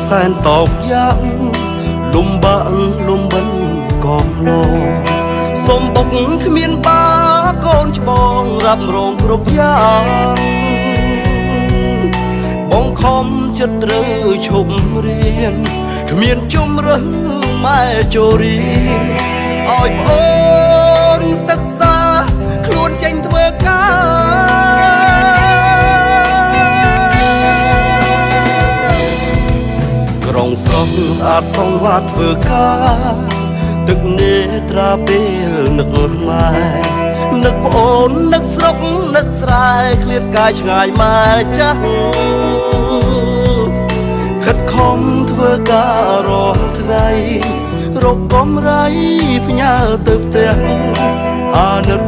សែនតោកយ៉ាងលំបាក់លំបិនកងលោសុំបុកគ្មានបាកូនច្បងរ៉ាប់រងគ្រប់យ៉ាងបងខំចិត្តត្រូវឈប់រៀនគ្មានជំរឹងម៉ែចូលរៀនឲ្យប្អូនសិក្សាខ្លួនចេញធ្វើការក្រុងស្រុកស្អាតសង្វាតធ្វើការទឹកនេត្រាពេលនឹកម៉ែនឹកប្អូននឹកស្រុកនឹកស្រែឃ្លាតកាយឆ្ងាយម៉ែចាស់ខិតខំធ្វើការរាល់ថ្ងៃរកកំរៃផ្ញើទៅផ្ទះអាណិត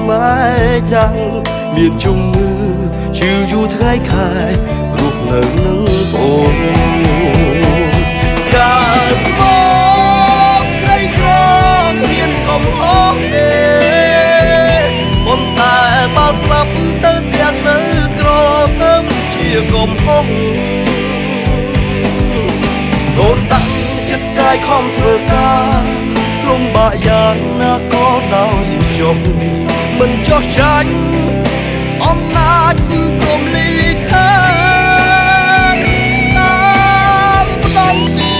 ម៉ែចាំងមានជំងឺជឿយូរថ្ងៃខែរស់នៅនឹងប្អូនកើតមកក្រីក្រគ្មានកំហុសទេប៉ុន្តែបើស្លាប់ទៅទាំងនៅក្រទៅជាកំហុសដូនដាក់ចិត្តកាយខំធ្វើការលំបាកយ៉ាងណាក៏ដោយចុះមិនចោះចាញ់អំណាចព្រមលីខានតាមផ្ដន់ទី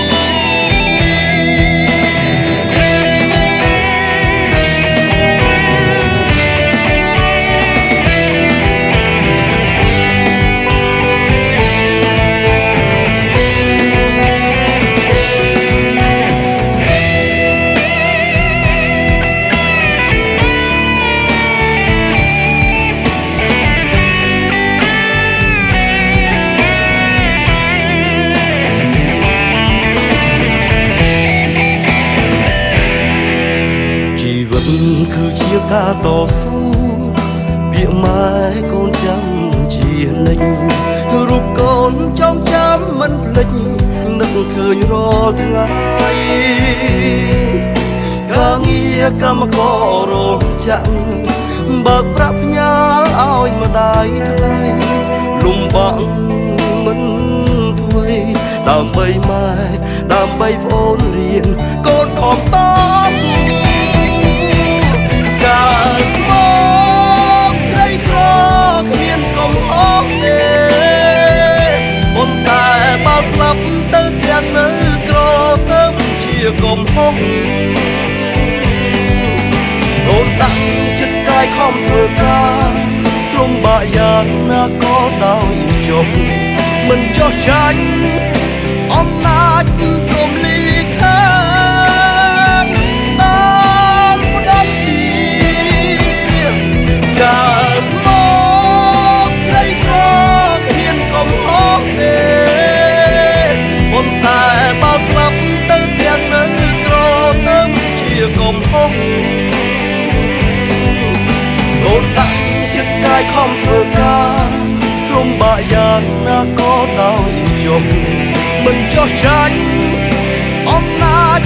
គឺជាការតស៊ូពាក្យម៉ែកូនចាំជានិច្ចរូបកូនចងចាំមិនភ្លេចនឹកឃើញរាល់ថ្ងៃការងារកម្មកររោងចក្របើកប្រាក់ផ្ញើឲ្យម្ដាយថ្លៃលំបាកមិនធ្វើដើម្បីម៉ែដើម្បីប្អូនរៀនកូនខំតស៊ូកើតមកក្រីក្រគ្មានកំហុសទេប៉ុន្តែបើស្លាប់ទៅទាំងនៅក្រទៅជាកំហុសដូនដាក់ចិត្តកាយខំធ្វើការលំបាកយ៉ាងណាក៏ដោយចុះមិនចោះចាញ់អំណាចព្រមលីខានតាមផ្ដន់ទីកើតមកក្រីក្រគ្មានកំហុសទេប៉ុន្តែបើស្លាប់ទៅទាំងនៅក្រទៅជាកំហុសដូនដាក់ចិត្តកាយខំធ្វើការលំបាកយ៉ាងណាក៏ដោយចុះមិនចោះចាញ់អំណាច